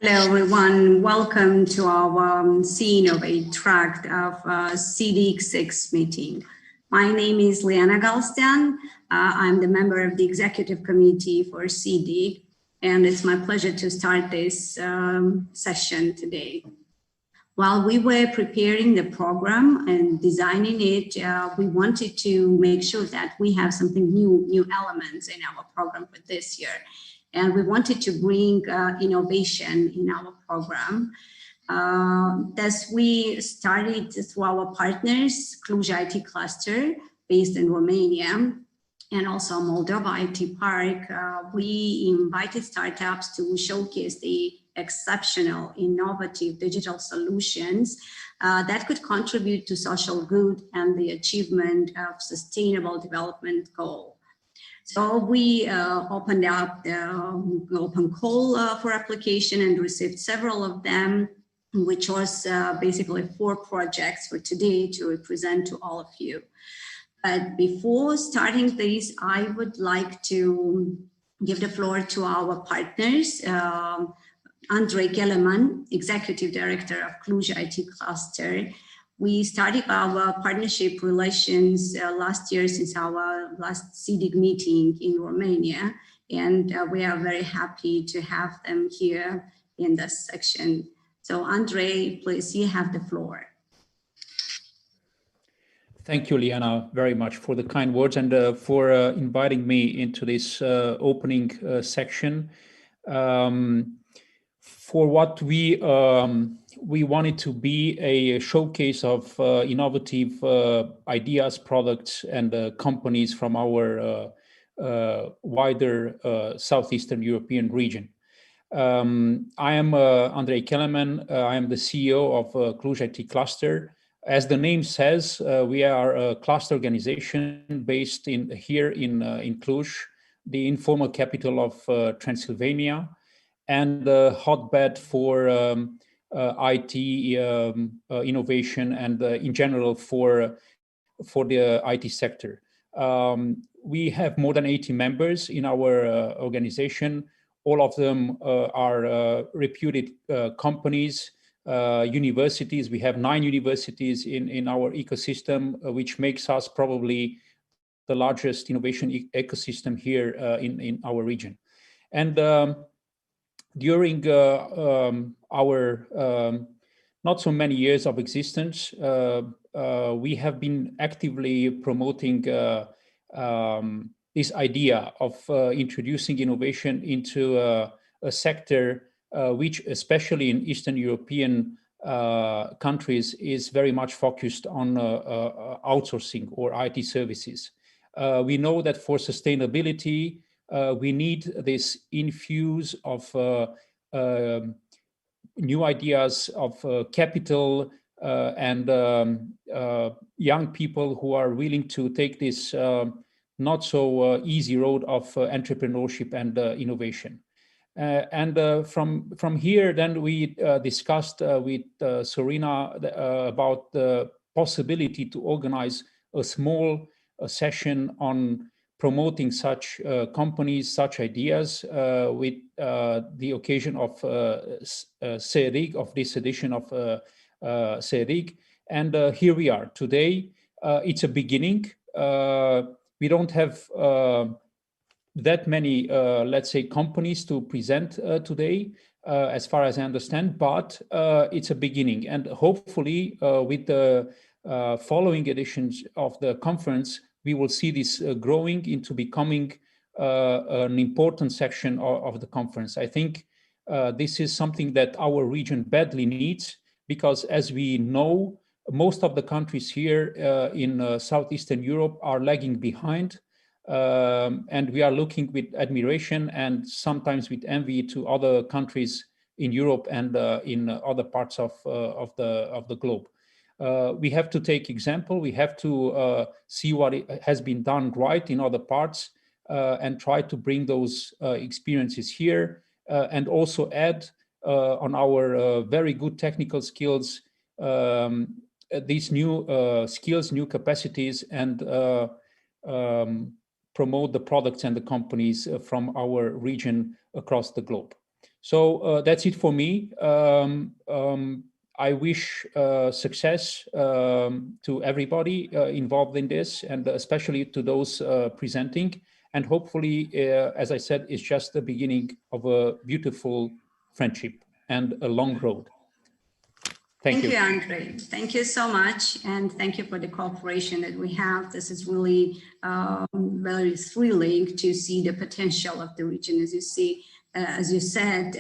Hello, everyone. Welcome to our SEEinnovate track of SEEDIG 6 meeting. My name is Liana Galstan. I'm the member of the executive committee for SEEDIG, and it's my pleasure to start this session today. While we were preparing the program and designing it, we wanted to make sure that we have something new elements in our program for this year. And we wanted to bring innovation in our program. Thus, we started through our partners, Cluj IT Cluster, based in Romania, and also Moldova IIT Park. We invited startups to showcase the exceptional, innovative digital solutions that could contribute to social good and the achievement of sustainable development goals. So we opened up the open call for application and received several of them, which was basically 4 projects for today to present to all of you. But before starting this, I would like to give the floor to our partners. Andrei Kelemen, Executive Director of Cluj IT Cluster. We started our partnership relations last year since our last SEEDIG meeting in Romania, and we are very happy to have them here in this section. So Andrei, please, you have the floor. Thank you, Liana, very much for the kind words and for inviting me into this opening section. For what we wanted to be a showcase of innovative ideas, products, and companies from our wider Southeastern European region. I am Andrei Kelemen. I am the CEO of Cluj IT Cluster. As the name says, we are a cluster organization based here in Cluj, the informal capital of Transylvania, and the hotbed for IT innovation and in general for the IT sector. We have more than 80 members in our organization. All of them are reputed companies, universities. We have 9 universities in our ecosystem, which makes us probably the largest innovation ecosystem here in our region. And during our not so many years of existence, we have been actively promoting this idea of introducing innovation into a sector which, especially in Eastern European countries, is very much focused on outsourcing or IT services. We know that for sustainability, we need this infuse of new ideas of capital and young people who are willing to take this not so easy road of entrepreneurship and innovation. From here, then we discussed with Sorina about the possibility to organize a small session on promoting such companies, such ideas with the occasion of SEEDIG, of this edition of SEEDIG. And here we are today. It's a beginning. We don't have that many, let's say, companies to present today, as far as I understand, but it's a beginning. And hopefully with the following editions of the conference, we will see this growing into becoming an important section of the conference. I think this is something that our region badly needs, because as we know, most of the countries here in Southeastern Europe are lagging behind. And we are looking with admiration and sometimes with envy to other countries in Europe and in other parts of the globe. We have to take example. We have to see what has been done right in other parts and try to bring those experiences here and also add on our very good technical skills, these new skills, new capacities, and promote the products and the companies from our region across the globe. So that's it for me. I wish success to everybody involved in this, and especially to those presenting. And hopefully, as I said, it's just the beginning of a beautiful friendship and a long road. Thank you. Thank you, Andrei. Thank you so much. And thank you for the cooperation that we have. This is really very thrilling to see the potential of the region. As you see, as you said,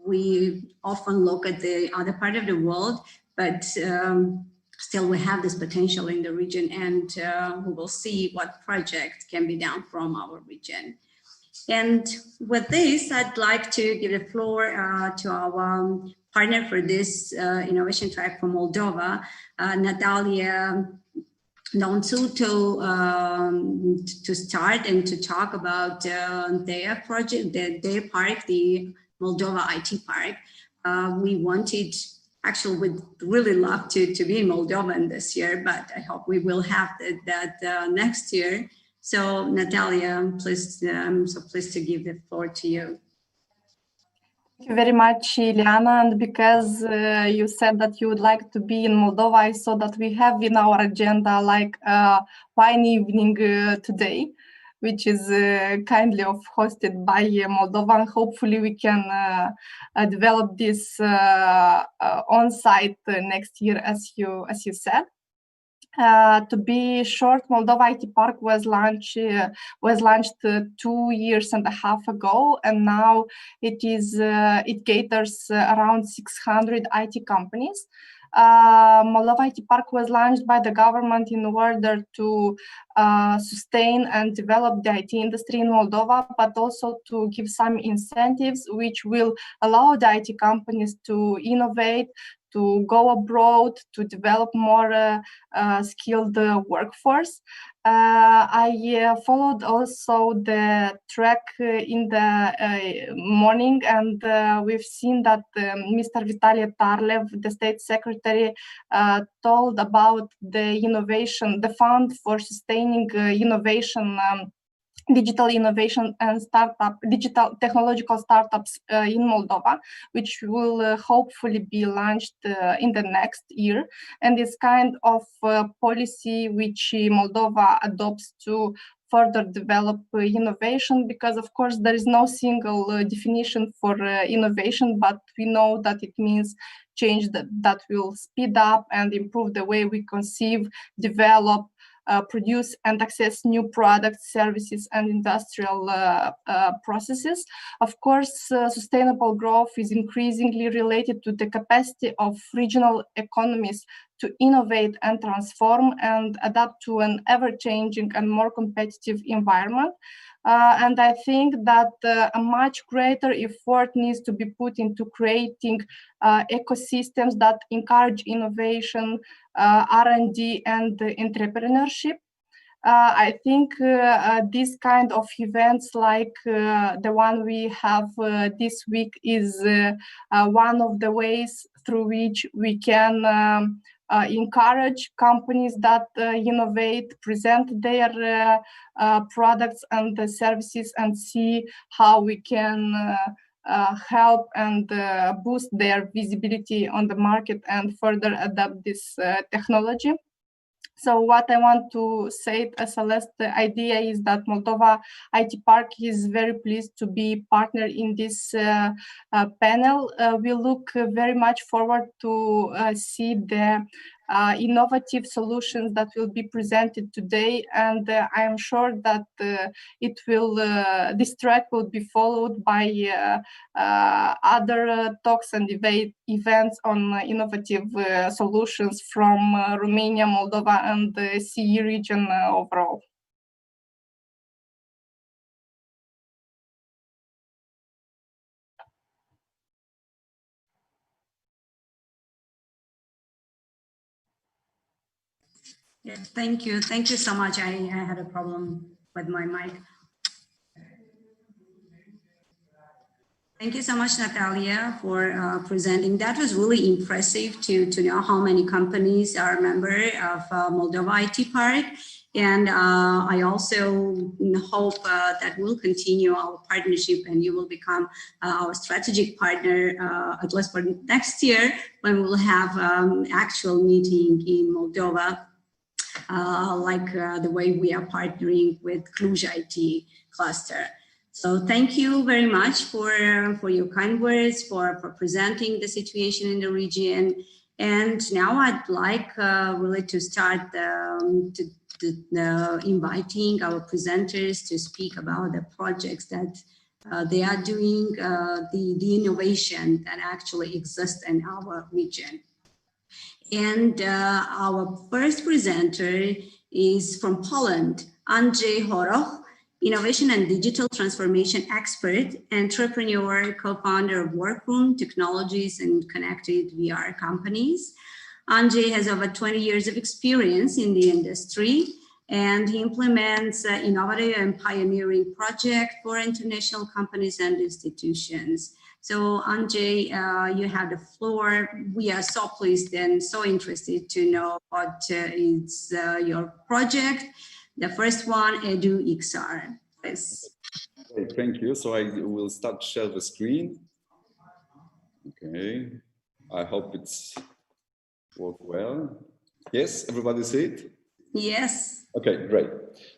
we often look at the other part of the world, but still we have this potential in the region, and we will see what project can be done from our region. And with this, I'd like to give the floor to our partner for this innovation track from Moldova, Natalia Donsu, to start and to talk about their project, their park, the Moldova IIT Park. We wanted, actually, we'd really love to be in Moldova this year, but I hope we will have that next year. So Natalia, please, so pleased to give the floor to you. Thank you very much, Ileana. And because you said that you would like to be in Moldova, I saw that we have in our agenda like wine evening today, which is kindly hosted by Moldova. And hopefully we can develop this on-site next year, as you said. To be short, Moldova IIT Park was launched 2.5 years ago, and now it caters around 600 IT companies. Moldova IIT Park was launched by the government in order to sustain and develop the IT industry in Moldova, but also to give some incentives which will allow the IT companies to innovate, to go abroad, to develop more skilled workforce. I followed also the track in the morning, and we've seen that Mr. Vitalie Tarlev, the State Secretary, told about the innovation, the fund for sustaining innovation, digital innovation and digital technological startups in Moldova, which will hopefully be launched in the next year. And this kind of policy which Moldova adopts to further develop innovation, because of course there is no single definition for innovation, but we know that it means change that will speed up and improve the way we conceive, develop, produce and access new products, services, and industrial processes. Of course, sustainable growth is increasingly related to the capacity of regional economies to innovate and transform and adapt to an ever-changing and more competitive environment. And I think that a much greater effort needs to be put into creating ecosystems that encourage innovation, R&D, and entrepreneurship. I think this kind of events like the one we have this week is one of the ways through which we can encourage companies that innovate, present their products and the services, and see how we can help and boost their visibility on the market and further adapt this technology. So what I want to say as a last idea is that Moldova IIT Park is very pleased to be partner in this panel. We look very much forward to see the innovative solutions that will be presented today, and I am sure that this track will be followed by other talks and events on innovative solutions from Romania, Moldova, and the CE region overall. Yeah, thank you. Thank you so much. I had a problem with my mic. Thank you so much, Natalia, for presenting. That was really impressive to know how many companies are a member of Moldova IIT Park. And I also hope that we'll continue our partnership and you will become our strategic partner, at least for next year, when we'll have actual meeting in Moldova, like the way we are partnering with Cluj IT cluster. So thank you very much for your kind words, for presenting the situation in the region. And now I'd like really to start inviting our presenters to speak about the projects that they are doing, the innovation that actually exists in our region. And our first presenter is from Poland, Andrzej Horoch, innovation and digital transformation expert, entrepreneur, co-founder of Workroom Technologies and connected VR companies. Andrzej has over 20 years of experience in the industry, and he implements innovative and pioneering projects for international companies and institutions. So Andrzej, you have the floor. We are so pleased and so interested to know what is your project. The first one, EduXR. Yes. Okay, thank you. So I will start to share the screen. Okay, I hope it's worked well. Yes, everybody see it? Yes. Okay, great.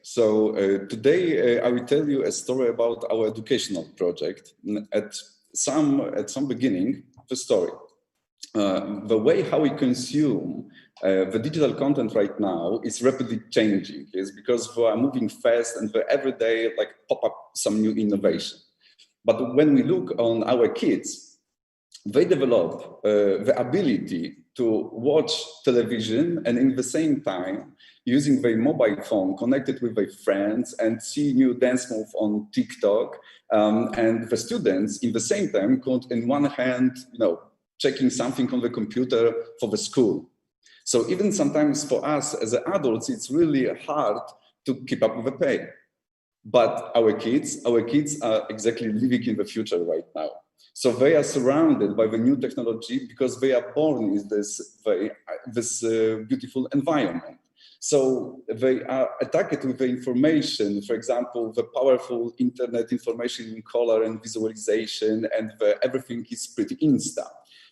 So today I will tell you a story about our educational project. At some beginning, the story. The way how we consume the digital content right now is rapidly changing. It's because we are moving fast and every day like pop up some new innovation. But when we look on our kids, they develop the ability to watch television and in the same time using their mobile phone connected with their friends and see new dance move on TikTok. And the students in the same time could in one hand, checking something on the computer for the school. So even sometimes for us as adults, it's really hard to keep up with the pay. But our kids are exactly living in the future right now. So they are surrounded by the new technology because they are born in this beautiful environment. So they are attacked with the information, for example, the powerful internet information in color and visualization, and everything is pretty instant.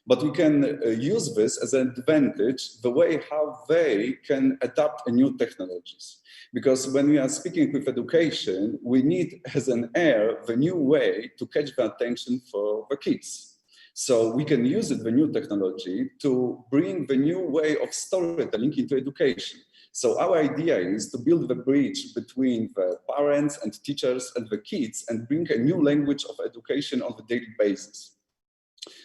But we can use this as an advantage, the way how they can adapt new technologies. Because when we are speaking with education, we need as an air the new way to catch the attention for the kids. So we can use the new technology to bring the new way of storytelling into education. So our idea is to build the bridge between the parents and teachers and the kids and bring a new language of education on a daily basis.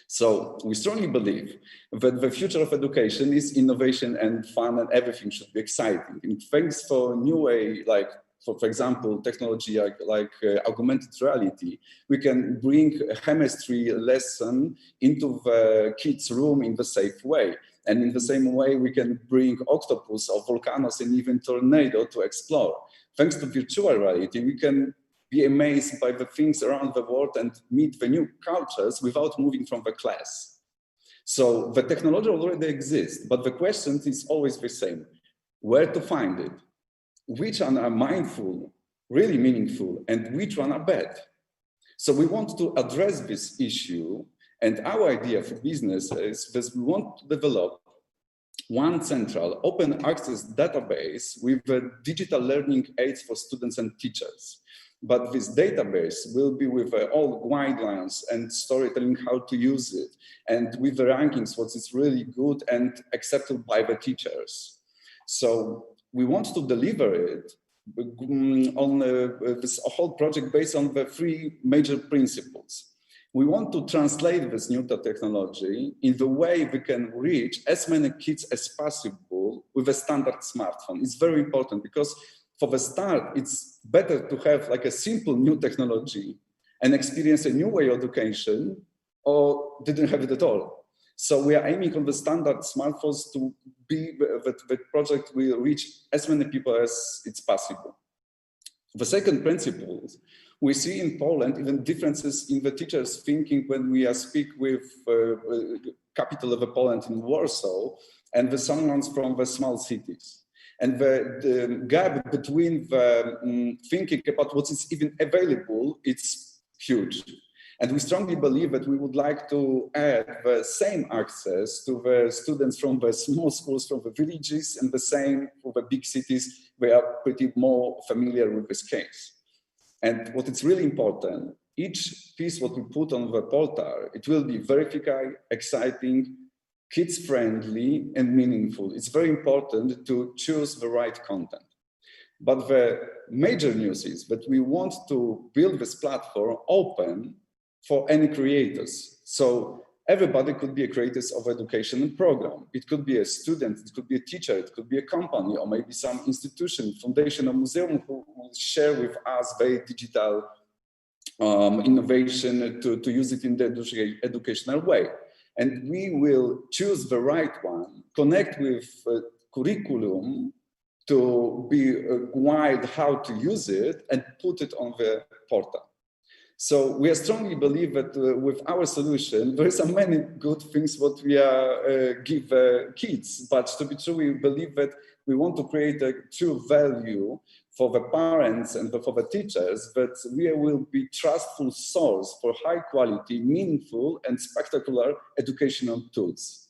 So we strongly believe that the future of education is innovation and fun, and everything should be exciting. And thanks for a new way, like for example, technology like augmented reality, we can bring a chemistry lesson into the kids' room in the safe way. And in the same way, we can bring octopus or volcanoes and even tornado to explore. Thanks to virtual reality, we can be amazed by the things around the world and meet the new cultures without moving from the class. So the technology already exists, but the question is always the same: where to find it? Which one are mindful, really meaningful, and which one are bad? So we want to address this issue, and our idea for business is that we want to develop one central open access database with digital learning aids for students and teachers. But this database will be with all guidelines and storytelling how to use it, and with the rankings, what is really good and accepted by the teachers. So we want to deliver it on this whole project based on the three major principles. We want to translate this new technology in the way we can reach as many kids as possible with a standard smartphone. It's very important because for the start, it's better to have like a simple new technology and experience a new way of education, or didn't have it at all. So we are aiming on the standard smartphones to be that the project will reach as many people as it's possible. The second principle, we see in Poland even differences in the teachers' thinking when we speak with capital of Poland in Warsaw and the someone from the small cities. And the gap between the thinking about what is even available, it's huge. And we strongly believe that we would like to add the same access to the students from the small schools, from the villages, and the same for the big cities. They are pretty more familiar with this case. And what is really important, each piece what we put on the portal, it will be verified, exciting, kids-friendly, and meaningful. It's very important to choose the right content. But the major news is that we want to build this platform open for any creators. So everybody could be a creator of education program. It could be a student, it could be a teacher, it could be a company, or maybe some institution, foundation, or museum who will share with us their digital innovation to use it in the educational way. And we will choose the right one, connect with curriculum to be guide how to use it, and put it on the portal. So we strongly believe that with our solution, there are so many good things what we are give kids, but to be true, we believe that we want to create a true value for the parents and for the teachers, that we will be trustful source for high quality, meaningful, and spectacular educational tools.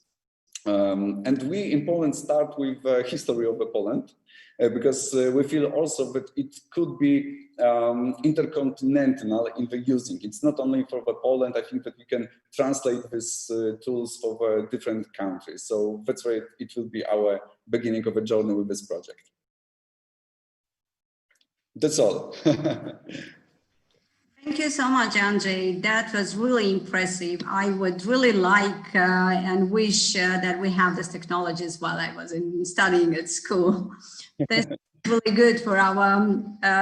And we in Poland start with the history of Poland, because we feel also that it could be intercontinental in the using. It's not only for the Poland. I think that we can translate these tools for the different countries. So that's why it will be our beginning of a journey with this project. That's all. Thank you so much, Andrzej. That was really impressive. I would really like and wish that we have this technologies while I was studying at school. This is really good for our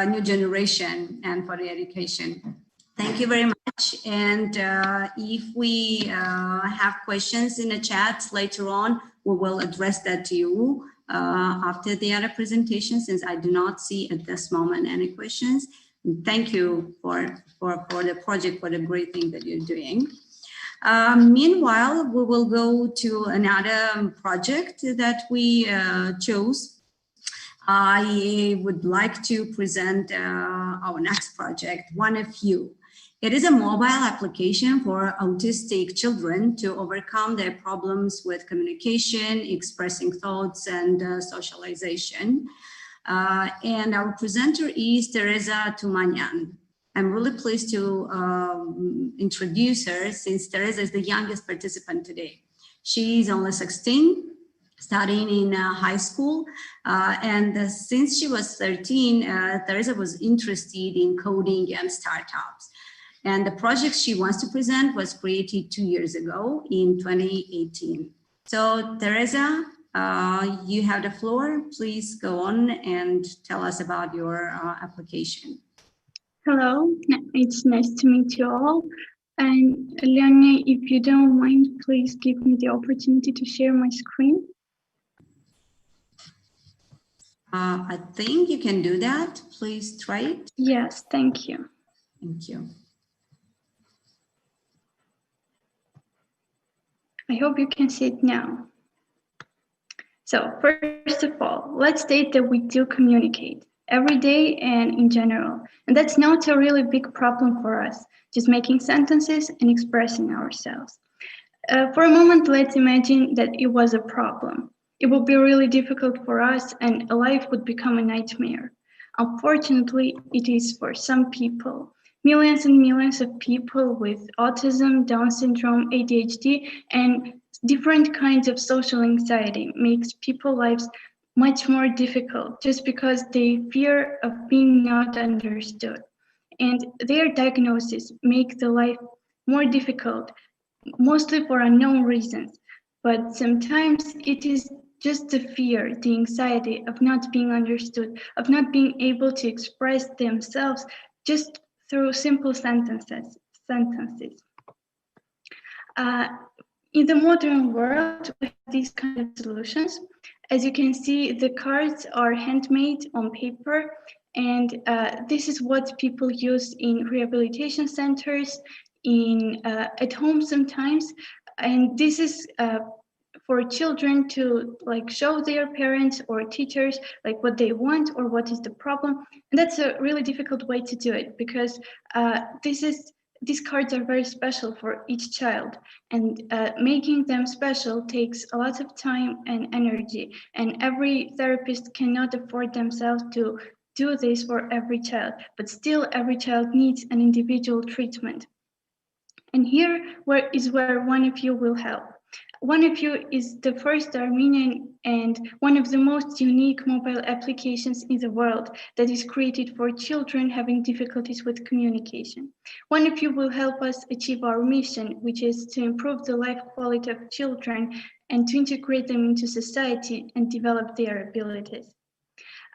new generation and for the education. Thank you very much. And if we have questions in the chat later on, we will address that to you after the other presentation, since I do not see at this moment any questions. Thank you for the project, for the great thing that you're doing. Meanwhile, we will go to another project that we chose. I would like to present our next project, One of You. It is a mobile application for autistic children to overcome their problems with communication, expressing thoughts, and socialization. And our presenter is Teresa Tumanyan. I'm really pleased to introduce her, since Teresa is the youngest participant today. She is only 16, studying in high school, and since she was 13, Teresa was interested in coding and startups. And the project she wants to present was created 2 years ago in 2018. So Teresa, you have the floor. Please go on and tell us about your application. Hello, it's nice to meet you all. And Leonie, if you don't mind, please give me the opportunity to share my screen. I think you can do that. Please try it. Yes, thank you. Thank you. I hope you can see it now. So first of all, let's state that we do communicate every day and in general. And that's not a really big problem for us, just making sentences and expressing ourselves. For a moment, let's imagine that it was a problem. It would be really difficult for us and life would become a nightmare. Unfortunately, it is for some people. Millions and millions of people with autism, Down syndrome, ADHD, and different kinds of social anxiety makes people's lives much more difficult just because they fear of being not understood. And their diagnosis make the life more difficult, mostly for unknown reasons. But sometimes it is just the fear, the anxiety of not being understood, of not being able to express themselves just through simple sentences. In the modern world, we have these kind of solutions. As you can see, the cards are handmade on paper, and this is what people use in rehabilitation centers, at home sometimes. And this is for children to like show their parents or teachers like what they want or what is the problem. And that's a really difficult way to do it, because these cards are very special for each child, and making them special takes a lot of time and energy, and every therapist cannot afford themselves to do this for every child, but still every child needs an individual treatment. And here is where one of you will help. One of you is the first Armenian and one of the most unique mobile applications in the world that is created for children having difficulties with communication. One of you will help us achieve our mission, which is to improve the life quality of children and to integrate them into society and develop their abilities.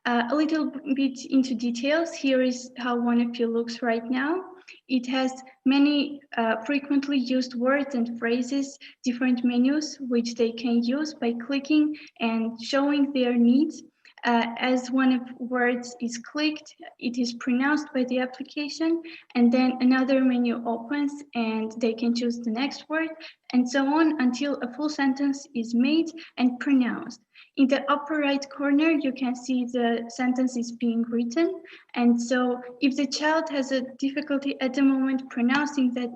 A little bit into details, here is how one of you looks right now. It has many frequently used words and phrases, different menus, which they can use by clicking and showing their needs. As one of words is clicked, it is pronounced by the application, and then another menu opens and they can choose the next word, and so on until a full sentence is made and pronounced. In the upper right corner, you can see the sentence is being written. And so if the child has a difficulty at the moment pronouncing that,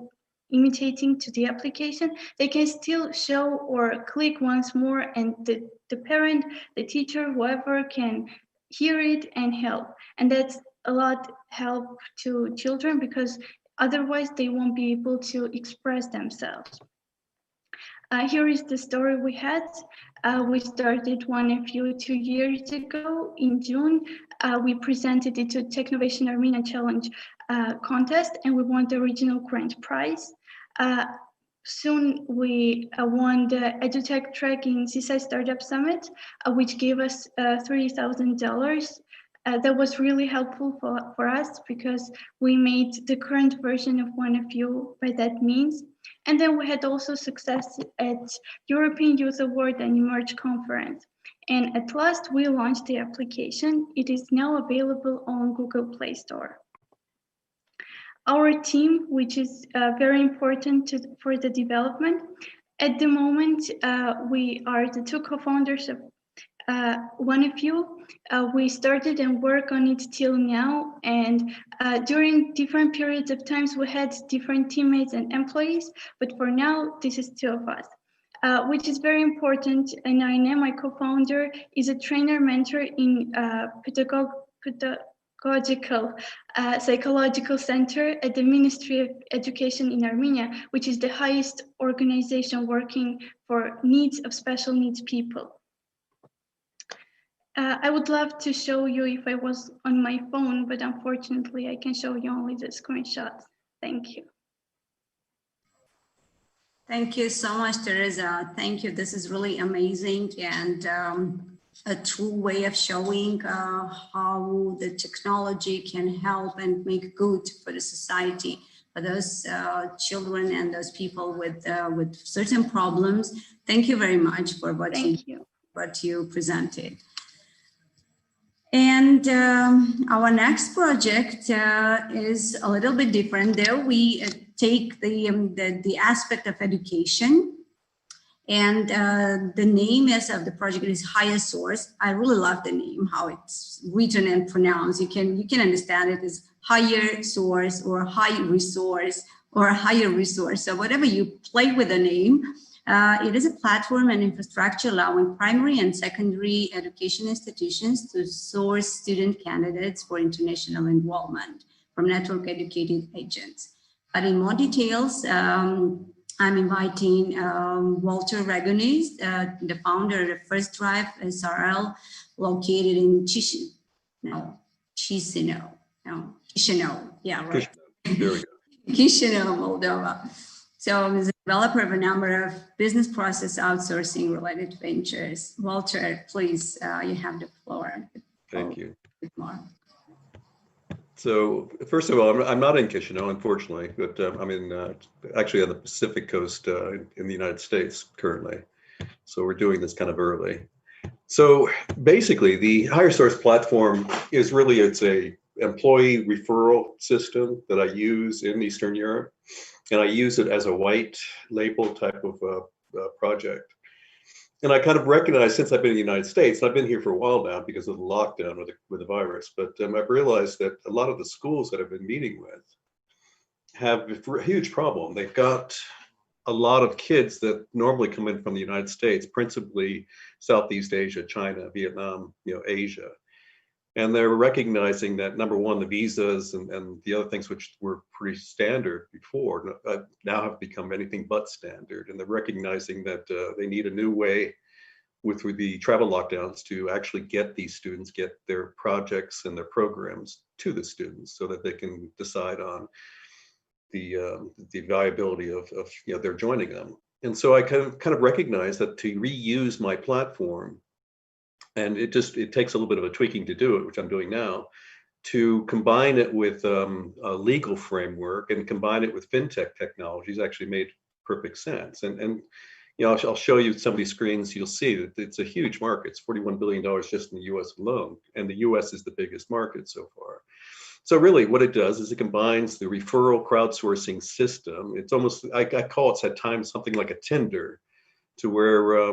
imitating to the application, they can still show or click once more, and the parent, the teacher, whoever can hear it and help. And that's a lot help to children, because otherwise they won't be able to express themselves. Here is the story we had. We started one of you 2 years ago in June. We presented it to Technovation Armenia Challenge contest, and we won the original grant prize. Soon we won the EduTech track in Seaside Startup Summit, which gave us $3,000. That was really helpful for us, because we made the current version of one of you by that means. And then we had also success at European Youth Award and Emerge Conference. And at last we launched the application. It is now available on Google Play Store. Our team, which is very important for the development, at the moment we are the two co-founders of one of you. We started and work on it till now, and during different periods of times we had different teammates and employees, but for now this is two of us, which is very important. And Aine, my co-founder, is a trainer mentor in pedagogical psychological center at the Ministry of Education in Armenia, which is the highest organization working for needs of special needs people. I would love to show you if I was on my phone, but unfortunately I can show you only the screenshots. Thank you. Thank you so much, Teresa. Thank you. This is really amazing, and a true way of showing how the technology can help and make good for the society, for those children and those people with certain problems. Thank you very much for what you presented. And our next project is a little bit different. There we take the aspect of education, and the name of the project is Higher Source. I really love the name, how it's written and pronounced. You can understand it as higher source or high resource or higher resource. So whatever you play with the name, it is a platform and infrastructure allowing primary and secondary education institutions to source student candidates for international enrollment from network educated agents. But in more details, I'm inviting Walter Ragunis, the founder of First Drive SRL, located in Chisinau, yeah, right. There we go. Chisinau, Moldova. So he's a developer of a number of business process outsourcing related ventures. Walter, please, you have the floor. Thank you. More. So first of all, I'm not in Chisinau, unfortunately, but I'm in actually on the Pacific coast in the United States currently. So we're doing this kind of early. So basically, the Higher Source platform is really, it's a employee referral system that I use in Eastern Europe. And I use it as a white label type of project. And I kind of recognize, since I've been in the United States, I've been here for a while now because of the lockdown with the virus, but I've realized that a lot of the schools that I've been meeting with have a huge problem. They've got a lot of kids that normally come in from the United States, principally Southeast Asia, China, Vietnam, Asia. And they're recognizing that, number one, the visas and the other things which were pretty standard before now have become anything but standard. And they're recognizing that they need a new way with the travel lockdowns to actually get these students, get their projects and their programs to the students so that they can decide on the viability of their joining them. And so I kind of recognize that to reuse my platform, and it takes a little bit of a tweaking to do it, which I'm doing now, to combine it with a legal framework and combine it with fintech technologies actually made perfect sense. And I'll show you some of these screens. You'll see that it's a huge market. It's $41 billion just in the US alone. And the US is the biggest market so far. So really what it does is it combines the referral crowdsourcing system. It's almost, I call it at times something like a Tinder, to where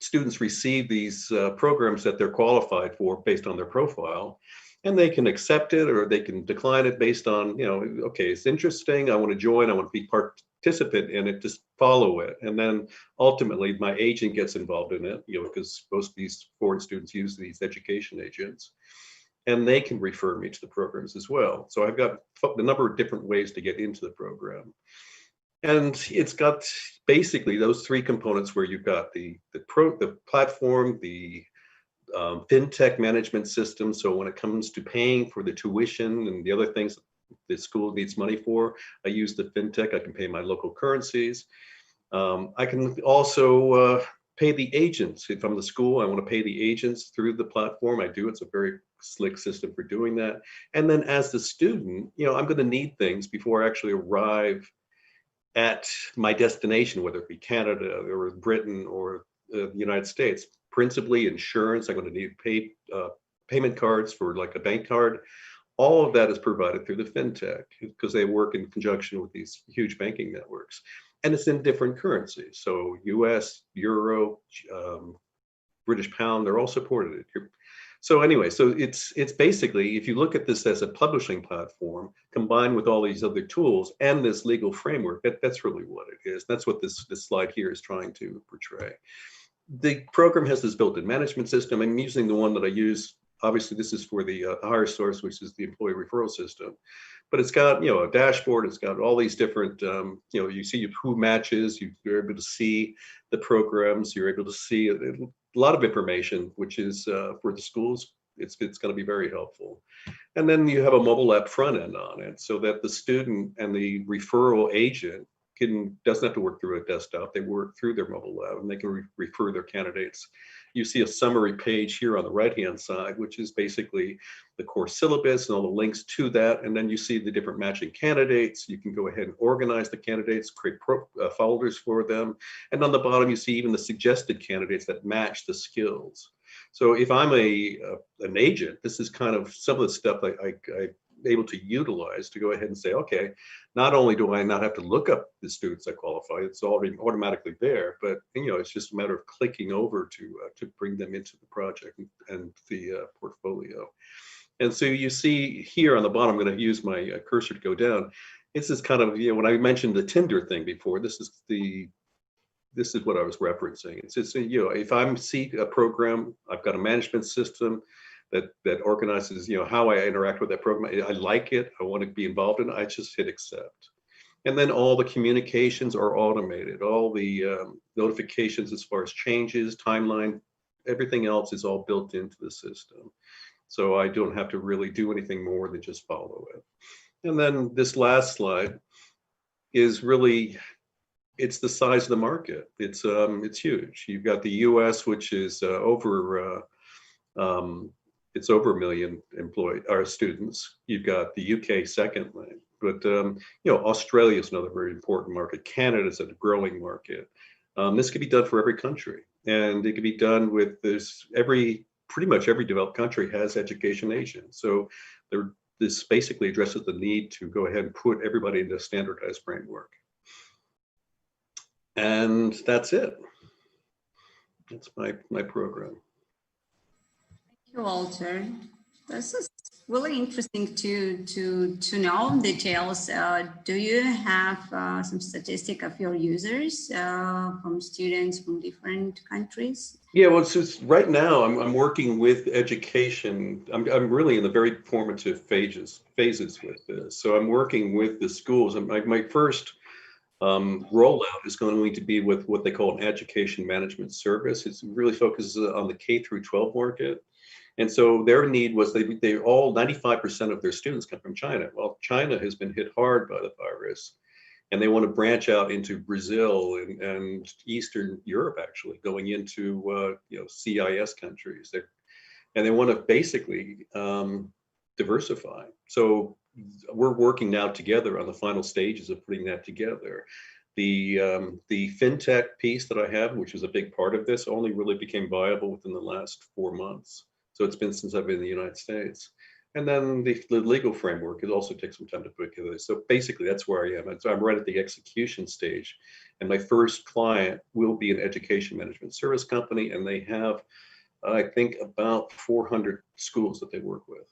students receive these programs that they're qualified for based on their profile, and they can accept it or they can decline it based on, okay, it's interesting, I want to join, I want to be participant in it, just follow it. And then ultimately my agent gets involved in it, because most of these foreign students use these education agents, and they can refer me to the programs as well. So I've got a number of different ways to get into the program. And it's got basically those three components where you've got the platform, the fintech management system. So when it comes to paying for the tuition and the other things the school needs money for, I use the fintech. I can pay my local currencies. I can also pay the agents. If I'm the school, I want to pay the agents through the platform. I do. It's a very slick system for doing that. And then as the student, I'm going to need things before I actually arrive at my destination, whether it be Canada or Britain or the United States. Principally insurance. I'm going to need payment cards for like a bank card. All of that is provided through the fintech because they work in conjunction with these huge banking networks. And it's in different currencies. So US, Euro, British pound, they're all supported. So anyway, so it's basically, if you look at this as a publishing platform combined with all these other tools and this legal framework, that's really what it is. That's what this slide here is trying to portray. The program has this built-in management system. I'm using the one that I use. Obviously, this is for the hire source, which is the employee referral system. But it's got, a dashboard. It's got all these different, you see who matches. You're able to see the programs. You're able to see a lot of information, which is for the schools. It's going to be very helpful. And then you have a mobile app front end on it, so that the student and the referral agent doesn't have to work through a desktop. They work through their mobile app, and they can refer their candidates. You see a summary page here on the right-hand side, which is basically the course syllabus and all the links to that. And then you see the different matching candidates. You can go ahead and organize the candidates, create folders for them. And on the bottom, you see even the suggested candidates that match the skills. So if I'm an agent, this is kind of some of the stuff I'm able to utilize to go ahead and say, okay, not only do I not have to look up the students that qualify, it's already automatically there, but it's just a matter of clicking over to bring them into the project and the portfolio. And so you see here on the bottom, I'm going to use my cursor to go down. This is kind of, when I mentioned the Tinder thing before, this is what I was referencing. It's if I'm seeing a program, I've got a management system that organizes, how I interact with that program. I like it. I want to be involved in it. I just hit accept. And then all the communications are automated. All the notifications as far as changes, timeline, everything else is all built into the system. So I don't have to really do anything more than just follow it. And then this last slide is really, it's the size of the market. It's huge. You've got the US, which is it's over 1 million students. You've got the UK secondly, but Australia is another very important market. Canada is a growing market. This could be done for every country, and it could be done with pretty much every developed country has education agents. So this basically addresses the need to go ahead and put everybody into a standardized framework. And that's it. That's my program. Thank you, Walter. This is really interesting to know details. Do you have some statistic of your users from students from different countries? Yeah, well, it's right now I'm working with education. I'm really in the very formative phases with this. So I'm working with the schools. And my first rollout is going to be with what they call an education management service. It really focuses on the K through 12 market. And so their need was they all 95% of their students come from China. Well, China has been hit hard by the virus, and they want to branch out into Brazil and Eastern Europe, actually going into CIS countries. And they want to basically diversify. So we're working now together on the final stages of putting that together. The fintech piece that I have, which is a big part of this, only really became viable within the last 4 months. So it's been since I've been in the United States. And then the legal framework, it also takes some time to put together. So basically that's where I am. And so I'm right at the execution stage. And my first client will be an education management service company. And they have, I think, about 400 schools that they work with.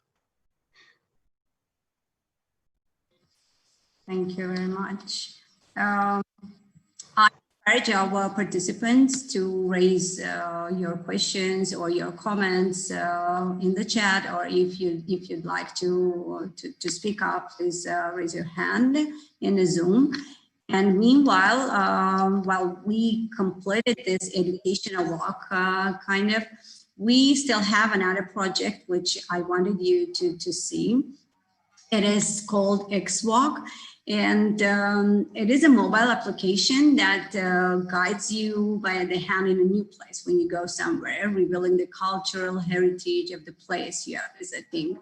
Thank you very much. I encourage our participants to raise your questions or your comments in the chat, or if you'd like to speak up, please raise your hand in the Zoom. And meanwhile, while we completed this educational walk, we still have another project which I wanted you to see. It is called Xwalk. And it is a mobile application that guides you by the hand in a new place when you go somewhere, revealing the cultural heritage of the place you are visiting.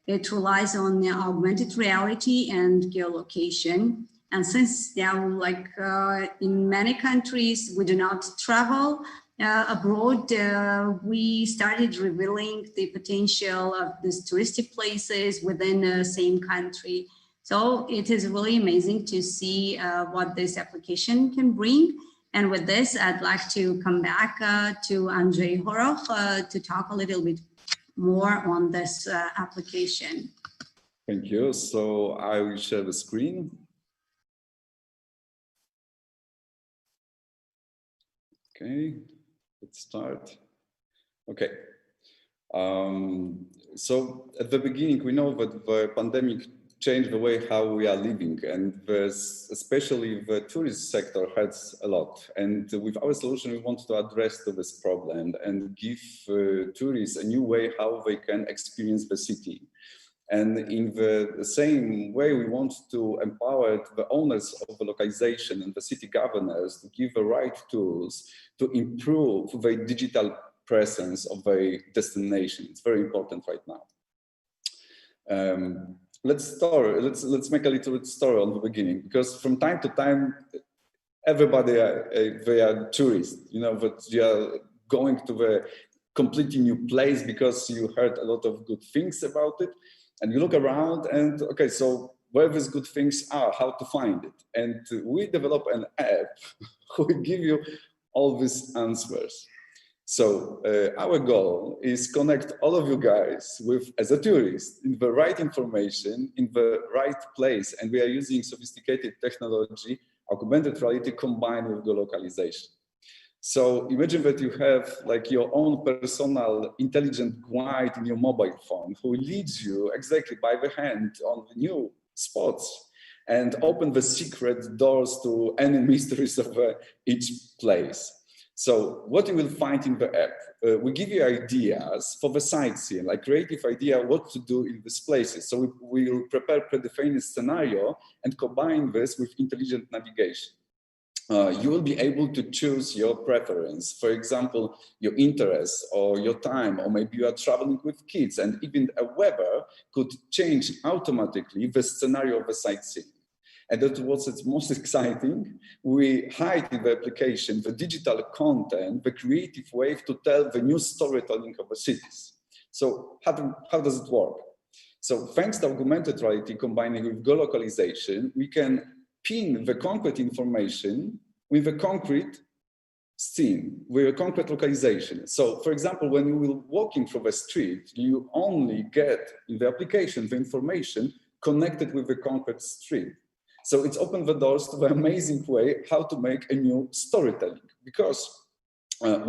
It relies on the augmented reality and geolocation. And since now, like in many countries, we do not travel abroad, we started revealing the potential of these touristic places within the same country. So it is really amazing to see what this application can bring. And with this, I'd like to come back to Andrei Horov to talk a little bit more on this application. Thank you. So I will share the screen. Okay, let's start. Okay. So at the beginning, we know that the pandemic changed the way how we are living, and especially the tourist sector hurts a lot. And with our solution, we want to address this problem and give tourists a new way how they can experience the city. And in the same way, we want to empower the owners of the localization and the city governors to give the right tools to improve the digital presence of the destination. It's very important right now. Let's make a little story on the beginning, because from time to time, everybody they are tourists, but you are going to the completely new place because you heard a lot of good things about it, and you look around and okay, so where these good things are, how to find it, and we develop an app who will give you all these answers. So our goal is connect all of you guys with, as a tourist, in the right information, in the right place. And we are using sophisticated technology, augmented reality combined with geolocalization. So imagine that you have like your own personal intelligent guide in your mobile phone who leads you exactly by the hand on the new spots and open the secret doors to any mysteries of each place. So what you will find in the app, we give you ideas for the sightseeing, like creative idea what to do in these places. So we will prepare predefined scenario and combine this with intelligent navigation. You will be able to choose your preference, for example, your interests or your time, or maybe you are traveling with kids, and even a weather could change automatically the scenario of the sightseeing. And that's what's most exciting. We hide in the application the digital content, the creative way to tell the new storytelling of the cities. So how does it work? So thanks to augmented reality combining with geolocalization, we can pin the concrete information with a concrete scene with a concrete localization. So, for example, when you will walking through the street, you only get in the application the information connected with the concrete street. So it's opened the doors to the amazing way how to make a new storytelling, because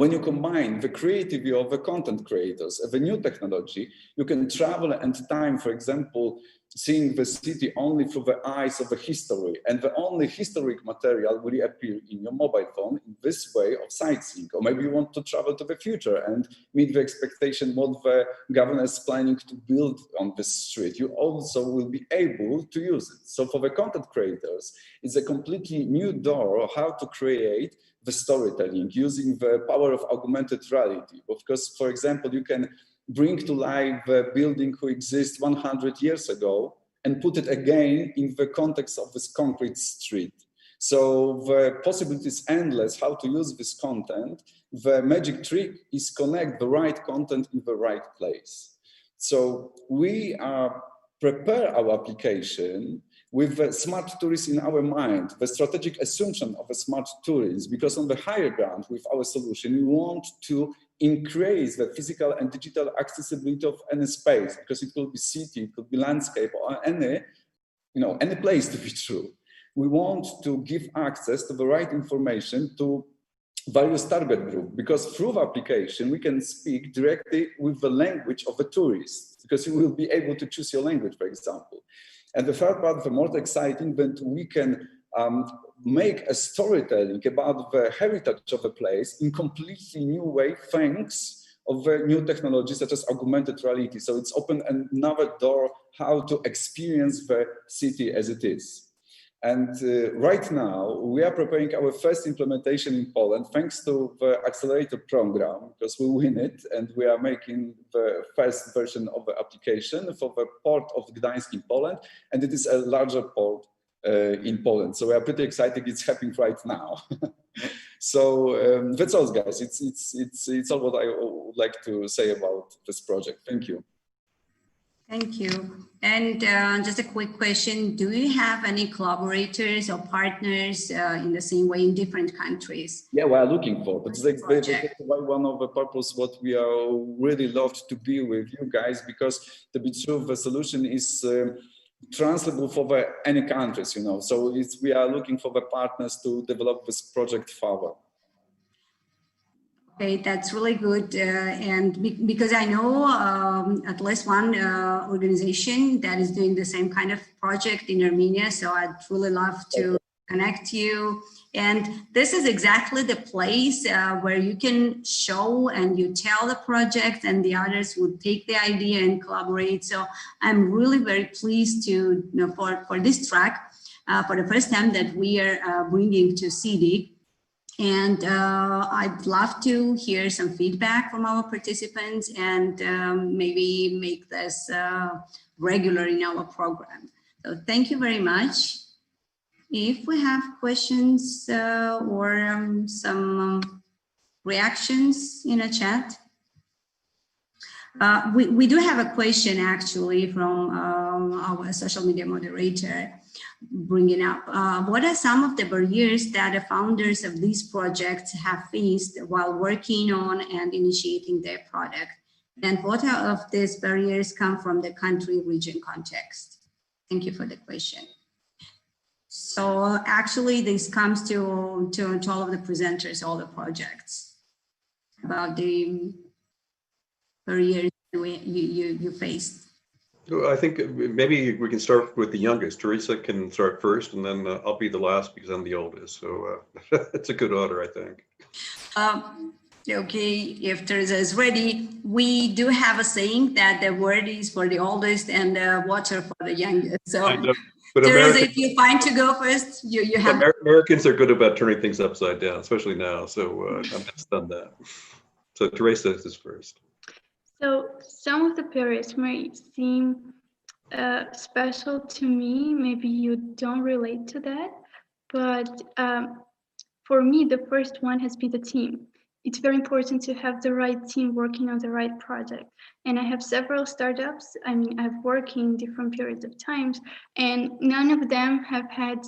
when you combine the creativity of the content creators and the new technology, you can travel and time, for example, seeing the city only through the eyes of the history, and the only historic material will appear in your mobile phone in this way of sightseeing. Or maybe you want to travel to the future and meet the expectation what the governor is planning to build on this street. You also will be able to use it. So for the content creators, it's a completely new door how to create the storytelling using the power of augmented reality. Because, for example, you can bring to life a building who exists 100 years ago and put it again in the context of this concrete street. So the possibility is endless how to use this content. The magic trick is connect the right content in the right place. So we prepare our application with the smart tourist in our mind, the strategic assumption of a smart tourist, because on the higher ground with our solution, we want to increase the physical and digital accessibility of any space, because it could be city, it could be landscape, or any place to be true. We want to give access to the right information to various target group, because through the application, we can speak directly with the language of the tourist, because you will be able to choose your language, for example. And the third part, the more exciting, that we can make a storytelling about the heritage of a place in completely new way, thanks of the new technology such as augmented reality. So it's opened another door how to experience the city as it is. And right now, we are preparing our first implementation in Poland, thanks to the accelerator program, because we win it, and we are making the first version of the application for the port of Gdańsk in Poland, and it is a larger port in Poland. So we are pretty excited. It's happening right now. So that's all, guys. It's all what I would like to say about this project. Thank you. Thank you. And just a quick question, do you have any collaborators or partners in the same way in different countries? Yeah, we are looking for, but that's one of the purpose what we are really loved to be with you guys, because to be true, the solution is transferable for any countries, so we are looking for the partners to develop this project further. Okay, that's really good. And because I know at least one organization that is doing the same kind of project in Armenia, so I'd really love to connect you. And this is exactly the place where you can show and you tell the project, and the others would take the idea and collaborate. So I'm really very pleased to, for this track, for the first time that we are bringing to SEEDIG. And I'd love to hear some feedback from our participants and maybe make this regular in our program. So thank you very much. If we have questions or some reactions in a chat. We do have a question actually from our social media moderator, bringing up what are some of the barriers that the founders of these projects have faced while working on and initiating their product, and what of these barriers come from the country region context? Thank you for the question. So actually this comes to all of the presenters, all the projects, about the barriers you faced. I think maybe we can start with the youngest. Teresa can start first, and then I'll be the last because I'm the oldest. So it's a good order, I think. Okay, if Teresa is ready, we do have a saying that the word is for the oldest and the water for the youngest. So Teresa, if you're fine to go first, you have. Americans are good about turning things upside down, especially now. So I've just done that. So Teresa is first. So some of the barriers may seem special to me. Maybe you don't relate to that, but for me, the first one has been the team. it's very important to have the right team working on the right project. And I have several startups. I mean, I've worked in different periods of times, and none of them have had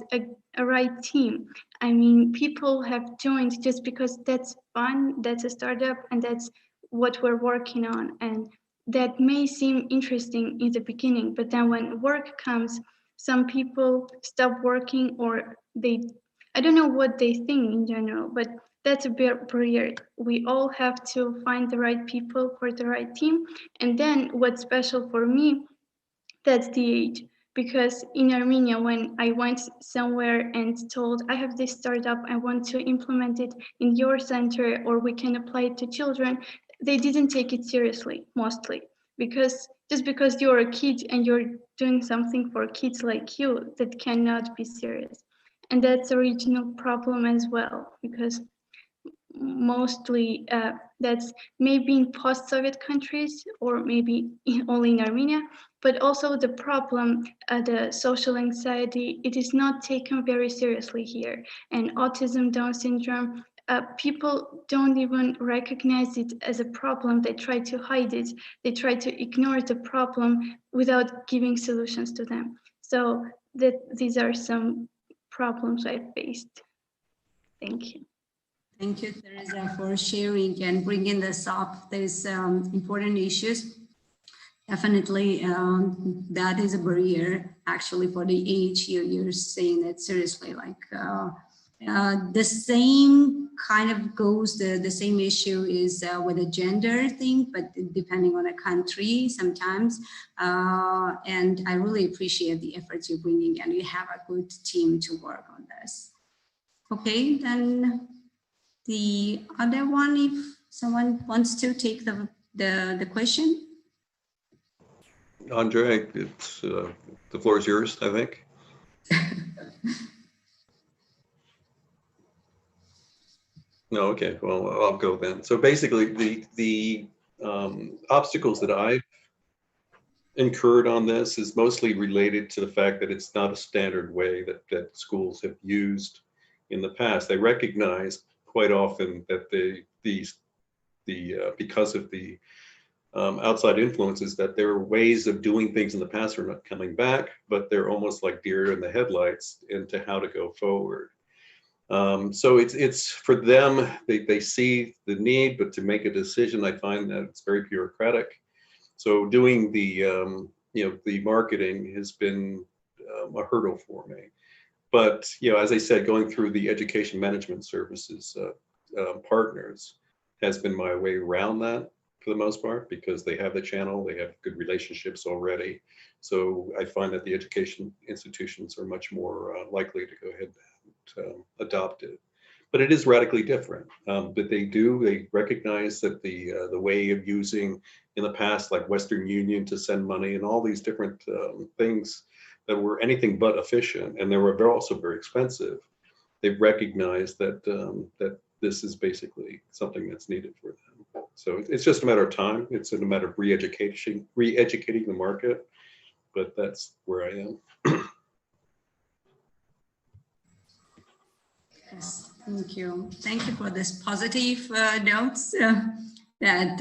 a right team. I mean, people have joined just because that's fun, that's a startup, and that's what we're working on. And that may seem interesting in the beginning, but then when work comes, some people stop working, or I don't know what they think in general, but that's a barrier. We all have to find the right people for the right team. And then what's special for me, that's the age. Because in Armenia, when I went somewhere and told, I have this startup, I want to implement it in your center, or we can apply it to children, they didn't take it seriously, mostly. Because just because you're a kid and you're doing something for kids like you, that cannot be serious. And that's a regional problem as well, because mostly that's maybe in post-Soviet countries, or maybe only in Armenia, but also the problem, the social anxiety, it is not taken very seriously here. And autism, Down syndrome, people don't even recognize it as a problem. They try to hide it. They try to ignore the problem without giving solutions to them. So these are some problems I faced. Thank you. Thank you, Teresa, for sharing and bringing this up. These important issues. Definitely, that is a barrier, actually, for the age. You're saying it seriously, like the same kind of goes, the same issue is with the gender thing, but depending on the country sometimes. And I really appreciate the efforts you're bringing, and you have a good team to work on this. Okay, then the other one, if someone wants to take the question. Andre, it's, the floor is yours, I think. No, okay, well, I'll go then. So basically, the obstacles that I've incurred on this is mostly related to the fact that it's not a standard way that schools have used in the past. They recognize quite often that because of the outside influences, that there are ways of doing things in the past are not coming back, but they're almost like deer in the headlights into how to go forward. So it's for them, they see the need, but to make a decision, I find that it's very bureaucratic. So doing the the marketing has been a hurdle for me. But as I said, going through the education management services partners has been my way around that for the most part, because they have the channel, they have good relationships already. So I find that the education institutions are much more likely to go ahead and adopt it. But it is radically different. But they recognize that the way of using in the past, like Western Union to send money and all these different things that were anything but efficient, and they were also very expensive. They've recognized that that this is basically something that's needed for them. So it's just a matter of time. It's a matter of re-educating the market, but that's where I am. Yes, thank you. Thank you for this positive notes that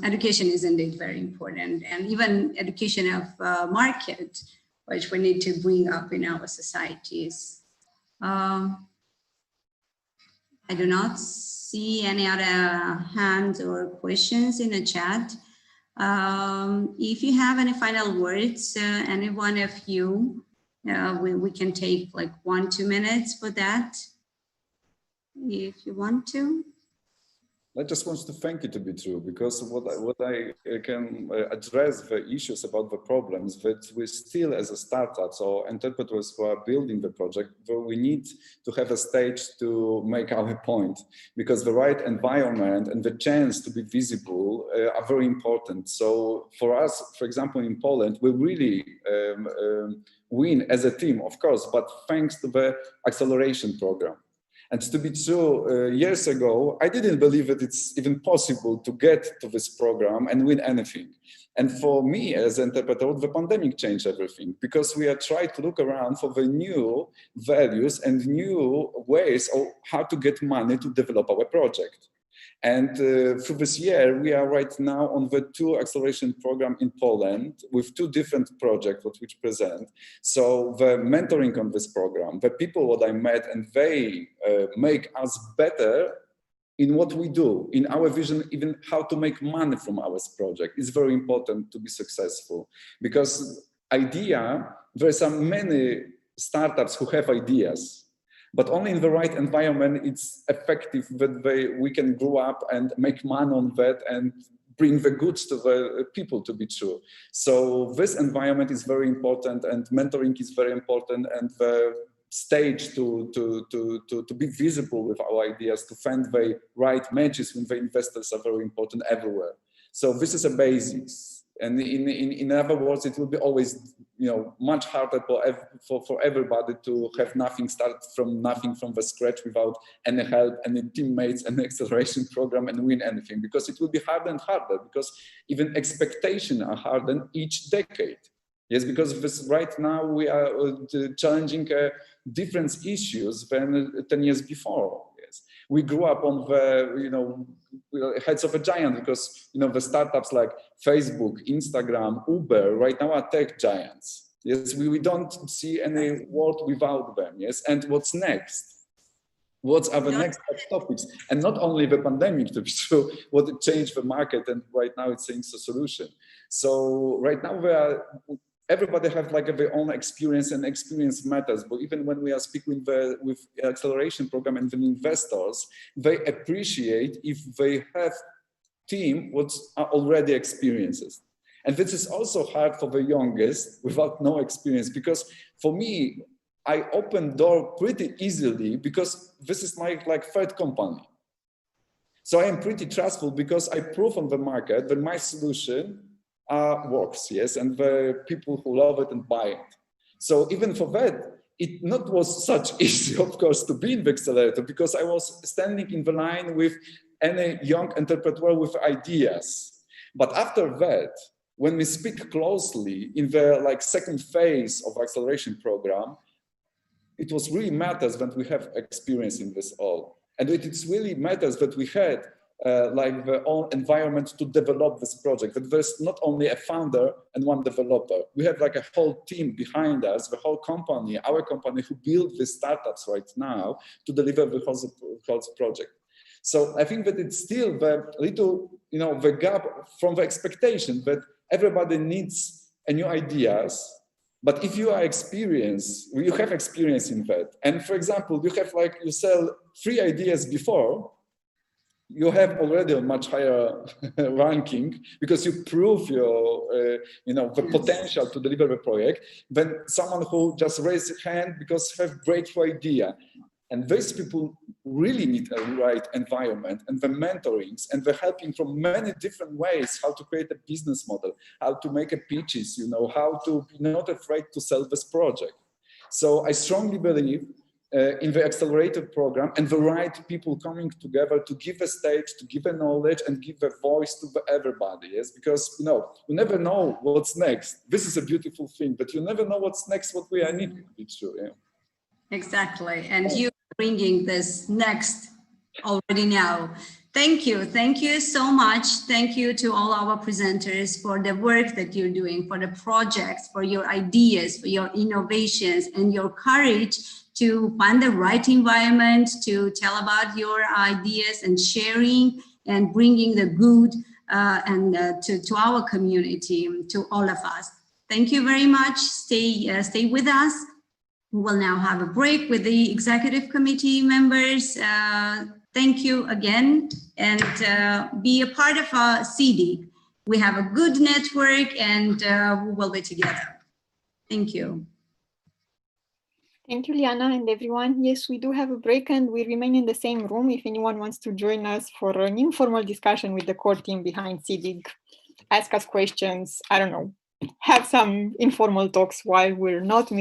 education is indeed very important, and even education of market, which we need to bring up in our societies. I do not see any other hands or questions in the chat. If you have any final words, any one of you, we can take like 1-2 minutes for that, if you want to. I just want to thank you, to be true, because what I can address the issues about the problems that we still, as a startups or interpreters who are building the project, we need to have a stage to make our point, because the right environment and the chance to be visible are very important. So for us, for example, in Poland, we really win as a team, of course, but thanks to the acceleration program. And to be true, years ago, I didn't believe that it's even possible to get to this program and win anything. And for me as an interpreter, the pandemic changed everything, because we are trying to look around for the new values and new ways of how to get money to develop our project. And through this year, we are right now on the 2 acceleration program in Poland with 2 different projects which present. So the mentoring on this program, the people what I met, and they make us better in what we do, in our vision, even how to make money from our project is very important to be successful. Because there are many startups who have ideas, but only in the right environment it's effective that we can grow up and make money on that and bring the goods to the people to be true. So this environment is very important, and mentoring is very important, and the stage to be visible with our ideas, to find the right matches with the investors are very important everywhere. So this is a basis. And in other words, it will be always, much harder for everybody to have nothing, start from nothing, from the scratch, without any help, any teammates, any acceleration program, and win anything, because it will be harder and harder, because even expectations are harder each decade. Yes, because right now we are challenging different issues than 10 years before. Yes, we grew up on the heads of a giant, because the startups like Facebook, Instagram, Uber right now are tech giants. Yes, we don't see any world without them. Yes, and what's next? What are the next topics? And not only the pandemic, to be true, what changed the market, and right now it's a solution. So right now everybody have their own experience, and experience matters. But even when we are speaking with acceleration program and the investors, they appreciate if they have team what are already experiences. And this is also hard for the youngest without no experience, because for me, I open door pretty easily, because this is my third company. So I am pretty trustful, because I prove on the market that my solution works, yes, and the people who love it and buy it. So even for that, it not was such easy, of course, to be in the accelerator, because I was standing in the line with any young entrepreneur with ideas. But after that, when we speak closely in the second phase of acceleration program, it was really matters that we have experience in this all, and it really matters that we had the own environment to develop this project, that there's not only a founder and one developer. We have a whole team behind us, the whole company, our company, who build these startups right now to deliver the whole project. So I think that it's still the little, the gap from the expectation that everybody needs a new ideas. But if you are experienced, you have experience in that. And for example, you have you sell 3 ideas before, you have already a much higher ranking, because you prove your, the potential to deliver the project, than someone who just raised his hand because have breakthrough idea. And these people really need a right environment, and the mentorings, and the helping from many different ways, how to create a business model, how to make a pitches, how to be not afraid to sell this project. So I strongly believe in the accelerated program, and the right people coming together to give a stage, to give a knowledge, and give a voice to everybody. Yes, because you never know what's next. This is a beautiful thing, but you never know what's next, what we are needing to be true. Yeah. Exactly, and you bringing this next already now. Thank you so much. Thank you to all our presenters for the work that you're doing, for the projects, for your ideas, for your innovations, and your courage to find the right environment, to tell about your ideas, and sharing and bringing the good to our community, to all of us. Thank you very much. Stay with us. We will now have a break with the executive committee members. Thank you again, and be a part of SEEDIG. We have a good network, and we will be together. Thank you. Thank you, Liana, and everyone. Yes, we do have a break, and we remain in the same room if anyone wants to join us for an informal discussion with the core team behind SEEDIG. Ask us questions, I don't know, have some informal talks while we're not